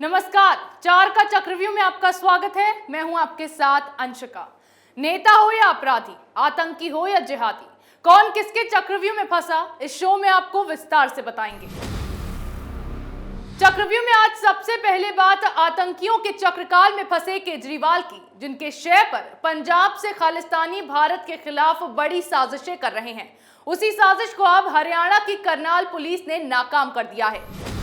नमस्कार, चार का चक्रव्यूह में आपका स्वागत है। मैं हूं आपके साथ अंशिका। नेता हो या अपराधी, आतंकी हो या जिहादी, कौन किसके चक्रव्यूह में फंसा, इस शो में आपको विस्तार से बताएंगे। चक्रव्यूह में आज सबसे पहले बात आतंकियों के चक्रकाल में फंसे केजरीवाल की, जिनके शय पर पंजाब से खालिस्तानी भारत के खिलाफ बड़ी साजिशें कर रहे हैं। उसी साजिश को अब हरियाणा की करनाल पुलिस ने नाकाम कर दिया है।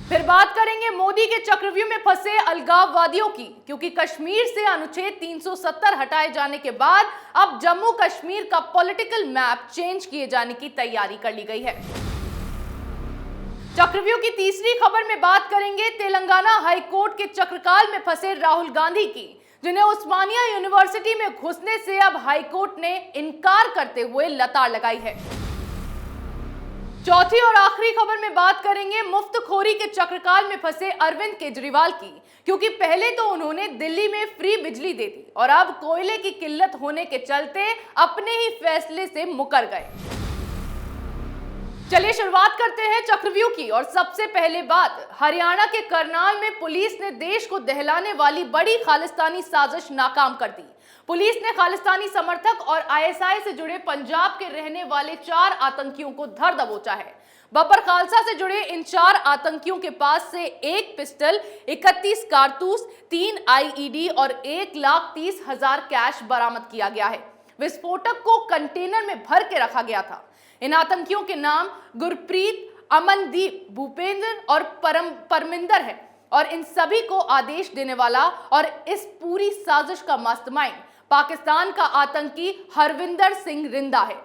फिर बात करेंगे मोदी के चक्रव्यूह में फंसे अलगाववादियों की, क्योंकि कश्मीर से अनुच्छेद 370 हटाए जाने के बाद अब जम्मू कश्मीर का पॉलिटिकल मैप चेंज किए जाने की तैयारी कर ली गई है। चक्रव्यूह की तीसरी खबर में बात करेंगे तेलंगाना हाईकोर्ट के चक्रकाल में फंसे राहुल गांधी की, जिन्हें उस्मानिया यूनिवर्सिटी में घुसने से अब हाईकोर्ट ने इनकार करते हुए लताड़ लगाई है। चौथी और आखिरी खबर में बात करेंगे मुफ्तखोरी के चक्रकाल में फंसे अरविंद केजरीवाल की, क्योंकि पहले तो उन्होंने दिल्ली में फ्री बिजली दे दी और अब कोयले की किल्लत होने के चलते अपने ही फैसले से मुकर गए। चलिए शुरुआत करते हैं चक्रव्यूह की, और सबसे पहले बात हरियाणा के करनाल में पुलिस ने देश को दहलाने वाली बड़ी खालिस्तानी साजिश नाकाम कर दी। पुलिस ने खालिस्तानी समर्थक और आईएसआई से जुड़े पंजाब के रहने वाले 4 आतंकियों को धर दबोचा है। बब्बर खालसा से जुड़े इन 4 आतंकियों के पास से 1 पिस्टल, 31 कारतूस, 3 आईईडी और 1,30,000 कैश बरामद किया गया है। विस्फोटक को कंटेनर में भर के रखा गया था। इन आतंकियों के नाम गुरप्रीत, अमनदीप, भूपेंद्र और परमिंदर है, और इन सभी को आदेश देने वाला और इस पूरी साजिश का मास्टरमाइंड पाकिस्तान का आतंकी हरविंदर सिंह रिंदा है।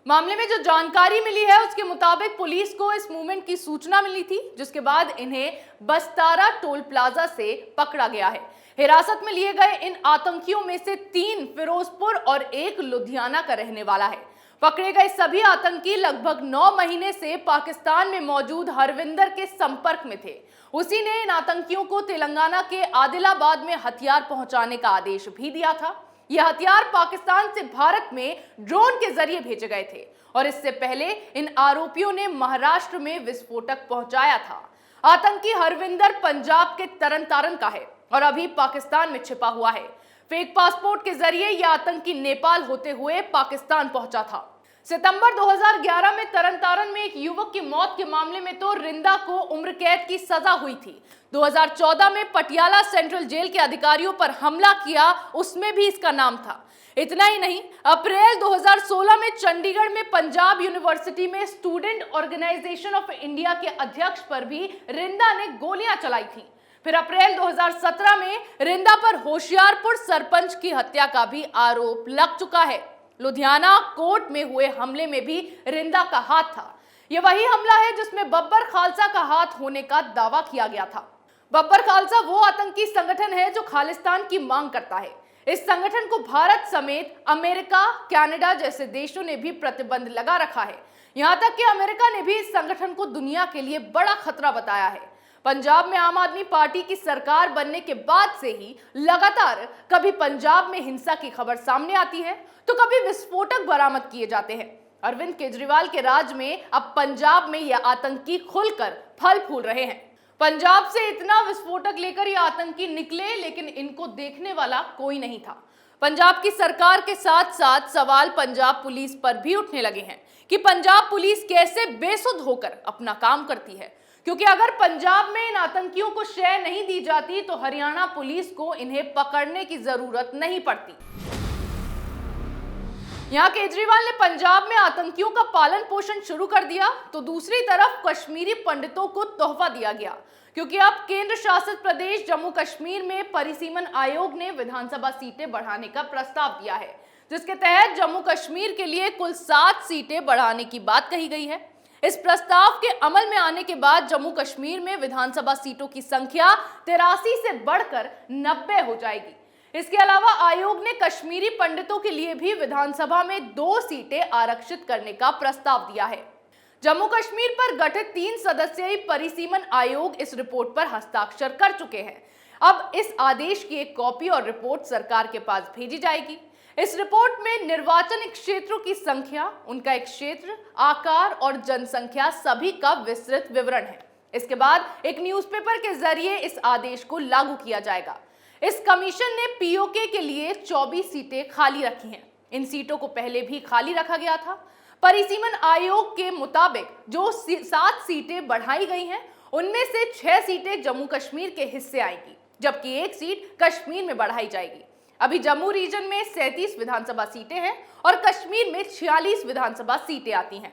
मामले में जो जानकारी मिली है उसके मुताबिक पुलिस को इस मूवमेंट की सूचना मिली थी, जिसके बाद इन्हें बस्तारा टोल प्लाजा से पकड़ा गया है। हिरासत में लिए गए इन आतंकियों में से 3 फिरोजपुर और 1 लुधियाना का रहने वाला है। पकड़े गए सभी आतंकी लगभग 9 महीने से पाकिस्तान में मौजूद हरविंदर के संपर्क में थे। उसी ने इन आतंकियों को तेलंगाना के आदिलाबाद में हथियार पहुंचाने का आदेश भी दिया था। यह हथियार पाकिस्तान से भारत में ड्रोन के जरिए भेजे गए थे, और इससे पहले इन आरोपियों ने महाराष्ट्र में विस्फोटक पहुंचाया था। आतंकी हरविंदर पंजाब के तरन तारण का है और अभी पाकिस्तान में छिपा हुआ है। फेक पासपोर्ट के जरिए यह आतंकी नेपाल होते हुए पाकिस्तान पहुंचा था। सितंबर 2011 में तरन तारण में एक युवक की मौत के मामले में तो रिंदा को उम्र कैद की सजा हुई थी। 2014 में पटियाला सेंट्रल जेल के अधिकारियों पर हमला किया, उसमें भी इसका नाम था। इतना ही नहीं, अप्रैल 2016 में चंडीगढ़ में पंजाब यूनिवर्सिटी में स्टूडेंट ऑर्गेनाइजेशन ऑफ इंडिया के अध्यक्ष पर भी रिंदा ने गोलियां चलाई थी। फिर अप्रैल 2017 में रिंदा पर होशियारपुर सरपंच की हत्या का भी आरोप लग चुका है। लुधियाना कोर्ट में हुए हमले में भी रिंदा का हाथ था। यह वही हमला है जिसमें बब्बर खालसा का हाथ होने का दावा किया गया था। बब्बर खालसा वो आतंकी संगठन है जो खालिस्तान की मांग करता है। इस संगठन को भारत समेत अमेरिका, कनाडा जैसे देशों ने भी प्रतिबंध लगा रखा है। यहां तक कि अमेरिका ने भी इस संगठन को दुनिया के लिए बड़ा खतरा बताया है। पंजाब में आम आदमी पार्टी की सरकार बनने के बाद से ही लगातार कभी पंजाब में हिंसा की खबर सामने आती है तो कभी विस्फोटक बरामद किए जाते हैं। अरविंद केजरीवाल के राज में अब पंजाब में यह आतंकी खुलकर फल फूल रहे हैं। पंजाब से इतना विस्फोटक लेकर ये आतंकी निकले, लेकिन इनको देखने वाला कोई नहीं था। पंजाब की सरकार के साथ साथ सवाल पंजाब पुलिस पर भी उठने लगे हैं कि पंजाब पुलिस कैसे बेसुध होकर अपना काम करती है, क्योंकि अगर पंजाब में इन आतंकियों को शय नहीं दी जाती तो हरियाणा पुलिस को इन्हें पकड़ने की जरूरत नहीं पड़ती। यहां केजरीवाल ने पंजाब में आतंकियों का पालन पोषण शुरू कर दिया तो दूसरी तरफ कश्मीरी पंडितों को तोहफा दिया गया, क्योंकि अब केंद्र शासित प्रदेश जम्मू कश्मीर में परिसीमन आयोग ने विधानसभा सीटें बढ़ाने का प्रस्ताव दिया है, जिसके तहत जम्मू कश्मीर के लिए कुल 7 सीटें बढ़ाने की बात कही गई है। इस प्रस्ताव के अमल में आने के बाद जम्मू कश्मीर में विधानसभा सीटों की संख्या 83 से बढ़कर 90 हो जाएगी। इसके अलावा आयोग ने कश्मीरी पंडितों के लिए भी विधानसभा में 2 सीटें आरक्षित करने का प्रस्ताव दिया है। जम्मू कश्मीर पर गठित 3 सदस्यीय परिसीमन आयोग इस रिपोर्ट पर हस्ताक्षर कर चुके हैं। अब इस आदेश की एक कॉपी और रिपोर्ट सरकार के पास भेजी जाएगी। इस रिपोर्ट में निर्वाचन क्षेत्रों की संख्या, उनका एक क्षेत्र, आकार और जनसंख्या सभी का विस्तृत विवरण है। इसके बाद एक न्यूज़पेपर के जरिए इस आदेश को लागू किया जाएगा। इस कमीशन ने पीओके के लिए 24 सीटें खाली रखी हैं। इन सीटों को पहले भी खाली रखा गया था। परिसीमन आयोग के मुताबिक जो 7 सीटें बढ़ाई गई हैं, उनमें से 6 सीटें जम्मू कश्मीर के हिस्से आएंगी, जबकि 1 सीट कश्मीर में बढ़ाई जाएगी। अभी जम्मू रीजन में 37 विधानसभा सीटें हैं और कश्मीर में 46 विधानसभा सीटें आती हैं।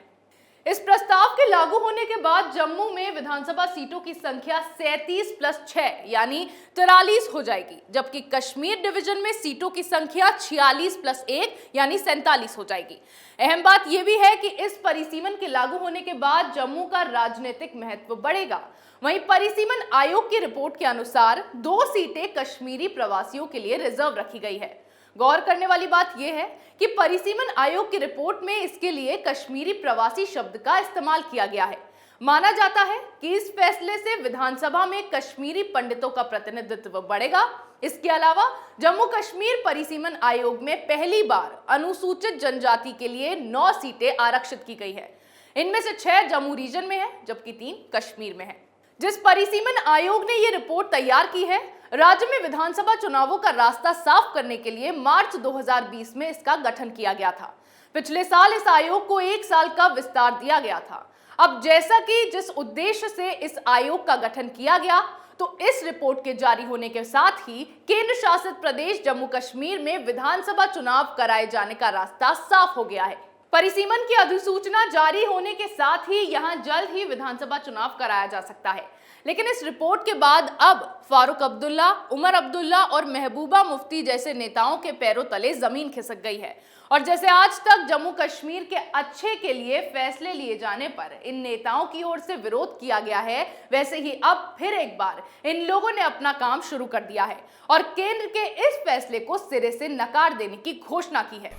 इस प्रस्ताव के लागू होने के बाद जम्मू में विधानसभा सीटों की संख्या 37 + 6 यानी 43 हो जाएगी, जबकि कश्मीर डिवीजन में सीटों की संख्या 46 + 1 यानी 47 हो जाएगी। अहम बात यह भी है कि इस परिसीमन के लागू होने के बाद जम्मू का राजनीतिक महत्व बढ़ेगा। वहीं परिसीमन आयोग की रिपोर्ट के अनुसार 2 सीटें कश्मीरी प्रवासियों के लिए रिजर्व रखी गई है। गौर करने वाली बात यह है कि परिसीमन आयोग की रिपोर्ट में इसके लिए कश्मीरी प्रवासी शब्द का इस्तेमाल किया गया है। माना जाता है कि इस फैसले से विधानसभा में कश्मीरी पंडितों का प्रतिनिधित्व बढ़ेगा। इसके अलावा जम्मू कश्मीर परिसीमन आयोग में पहली बार अनुसूचित जनजाति के लिए 9 सीटें आरक्षित की गई है। इनमें से 6 जम्मू रीजन में है, जबकि 3 कश्मीर में है। जिस परिसीमन आयोग ने यह रिपोर्ट तैयार की है, राज्य में विधानसभा चुनावों का रास्ता साफ करने के लिए मार्च 2020 में इसका गठन किया गया था। पिछले साल इस आयोग को 1 साल का विस्तार दिया गया था। अब जैसा कि जिस उद्देश्य से इस आयोग का गठन किया गया, तो इस रिपोर्ट के जारी होने के साथ ही केंद्र शासित प्रदेश जम्मू कश्मीर में विधानसभा चुनाव कराए जाने का रास्ता साफ हो गया है। परिसीमन की अधिसूचना जारी होने के साथ ही यहां जल्द ही विधानसभा चुनाव कराया जा सकता है। लेकिन इस रिपोर्ट के बाद अब फारूक अब्दुल्ला, उमर अब्दुल्ला और महबूबा मुफ्ती जैसे नेताओं के पैरों तले जमीन खिसक गई है। और जैसे आज तक जम्मू कश्मीर के अच्छे के लिए फैसले लिए जाने पर इन नेताओं की ओर से विरोध किया गया है, वैसे ही अब फिर एक बार इन लोगों ने अपना काम शुरू कर दिया है और केंद्र के इस फैसले को सिरे से नकार देने की घोषणा की है।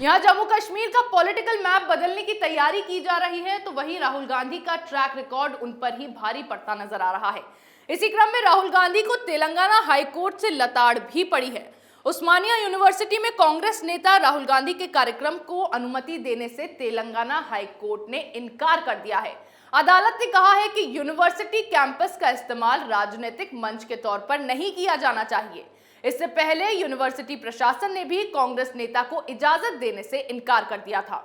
यहाँ जम्मू कश्मीर का पॉलिटिकल मैप बदलने की तैयारी की जा रही है, तो वहीं राहुल गांधी का ट्रैक रिकॉर्ड उन पर ही भारी पड़ता नजर आ रहा है। इसी क्रम में राहुल गांधी को तेलंगाना हाईकोर्ट से लताड़ भी पड़ी है। उस्मानिया यूनिवर्सिटी में कांग्रेस नेता राहुल गांधी के कार्यक्रम को अनुमति देने से तेलंगाना हाईकोर्ट ने इनकार कर दिया है। अदालत ने कहा है कि यूनिवर्सिटी कैंपस का इस्तेमाल राजनीतिक मंच के तौर पर नहीं किया जाना चाहिए। इससे पहले यूनिवर्सिटी प्रशासन ने भी कांग्रेस नेता को इजाजत देने से इनकार कर दिया था।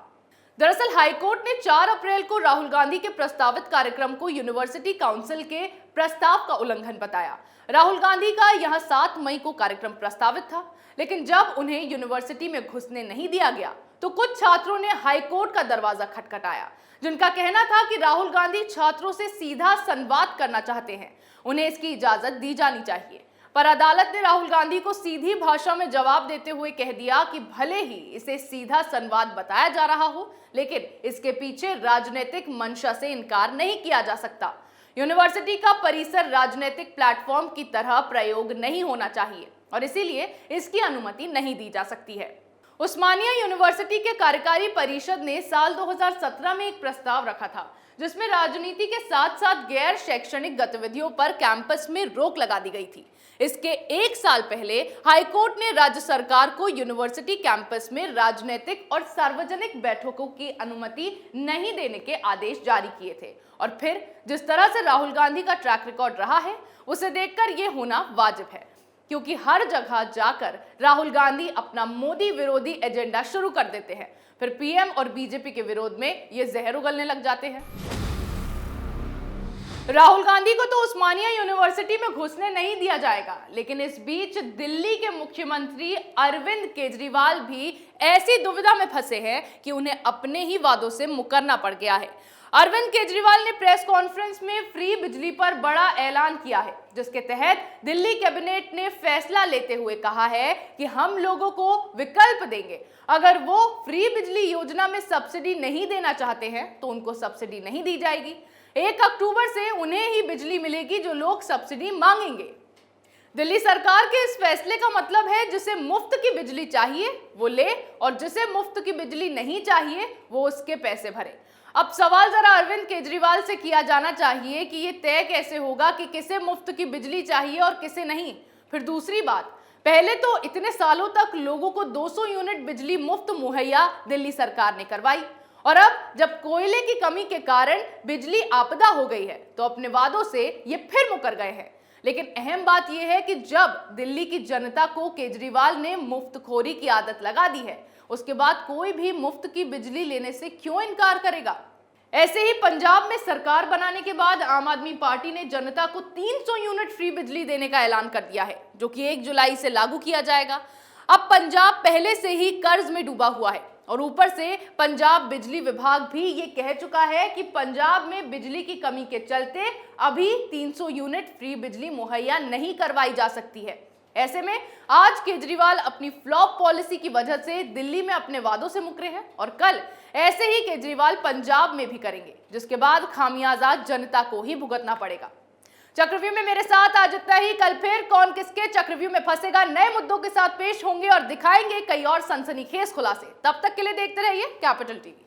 दरअसल हाईकोर्ट ने 4 अप्रैल को राहुल गांधी के प्रस्तावित कार्यक्रम को यूनिवर्सिटी काउंसिल के प्रस्ताव का उल्लंघन बताया। राहुल गांधी का यहां 7 मई को कार्यक्रम प्रस्तावित था, लेकिन जब उन्हें यूनिवर्सिटी में घुसने नहीं दिया गया तो कुछ छात्रों ने हाईकोर्ट का दरवाजा खटखटाया, जिनका कहना था कि राहुल गांधी छात्रों से सीधा संवाद करना चाहते हैं, उन्हें इसकी इजाजत दी जानी चाहिए। पर अदालत ने राहुल गांधी को सीधी भाषा में जवाब देते हुए कह दिया कि भले ही इसे सीधा संवाद बताया जा रहा हो, लेकिन इसके पीछे राजनीतिक मंशा से इनकार नहीं किया जा सकता। यूनिवर्सिटी का परिसर राजनीतिक प्लेटफॉर्म की तरह प्रयोग नहीं होना चाहिए और इसीलिए इसकी अनुमति नहीं दी जा सकती है। उस्मानिया यूनिवर्सिटी के कार्यकारी परिषद ने साल 2017 में एक प्रस्ताव रखा था, जिसमें राजनीति के साथ साथ गैर शैक्षणिक गतिविधियों पर कैंपस में रोक लगा दी गई थी। इसके 1 साल पहले हाईकोर्ट ने राज्य सरकार को यूनिवर्सिटी कैंपस में राजनीतिक और सार्वजनिक बैठकों की अनुमति नहीं देने के आदेश जारी किए थे। और फिर जिस तरह से राहुल गांधी का ट्रैक रिकॉर्ड रहा है, उसे देखकर यह होना वाजिब है, क्योंकि हर जगह जाकर राहुल गांधी अपना मोदी विरोधी एजेंडा शुरू कर देते हैं, फिर पीएम और बीजेपी के विरोध में ये जहर उगलने लग जाते हैं। राहुल गांधी को तो उस्मानिया यूनिवर्सिटी में घुसने नहीं दिया जाएगा, लेकिन इस बीच दिल्ली के मुख्यमंत्री अरविंद केजरीवाल भी ऐसी दुविधा में फंसे हैं कि उन्हें अपने ही वादों से मुकरना पड़ गया है। अरविंद केजरीवाल ने प्रेस कॉन्फ्रेंस में फ्री बिजली पर बड़ा ऐलान किया है, जिसके तहत दिल्ली कैबिनेट ने फैसला लेते हुए कहा है कि हम लोगों को विकल्प देंगे। अगर वो फ्री बिजली योजना में सब्सिडी नहीं देना चाहते हैं तो उनको सब्सिडी नहीं दी जाएगी। 1 अक्टूबर से उन्हें ही बिजली मिलेगी जो लोग सब्सिडी मांगेंगे। दिल्ली सरकार के इस फैसले का मतलब है जिसे मुफ्त की बिजली चाहिए वो ले और जिसे मुफ्त की बिजली नहीं चाहिए वो उसके पैसे भरे। अब सवाल जरा अरविंद केजरीवाल से किया जाना चाहिए कि ये तय कैसे होगा कि किसे मुफ्त की बिजली चाहिए और किसे नहीं। फिर दूसरी बात, पहले तो इतने सालों तक लोगों को 200 यूनिट बिजली मुफ्त मुहैया दिल्ली सरकार ने करवाई और अब जब कोयले की कमी के कारण बिजली आपदा हो गई है तो अपने वादों से ये फिर मुकर गए हैं। लेकिन अहम बात यह है कि जब दिल्ली की जनता को केजरीवाल ने मुफ्तखोरी की आदत लगा दी है, उसके बाद कोई भी मुफ्त की बिजली लेने से क्यों इनकार करेगा। ऐसे ही पंजाब में सरकार बनाने के बाद आम आदमी पार्टी ने जनता को 300 यूनिट फ्री बिजली देने का ऐलान कर दिया है, जो कि 1 जुलाई से लागू किया जाएगा। अब पंजाब पहले से ही कर्ज में डूबा हुआ है और ऊपर से पंजाब बिजली विभाग भी ये कह चुका है कि पंजाब में बिजली की कमी के चलते अभी 300 यूनिट फ्री बिजली मुहैया नहीं करवाई जा सकती है। ऐसे में आज केजरीवाल अपनी फ्लॉप पॉलिसी की वजह से दिल्ली में अपने वादों से मुकरे हैं और कल ऐसे ही केजरीवाल पंजाब में भी करेंगे, जिसके बाद खामियाजा जनता को ही भुगतना पड़ेगा। चक्रव्यूह में मेरे साथ आज इतना ही। कल फिर कौन किसके चक्रव्यूह में फंसेगा नए मुद्दों के साथ पेश होंगे और दिखाएंगे कई और सनसनीखेज खुलासे। तब तक के लिए देखते रहिए कैपिटल टीवी।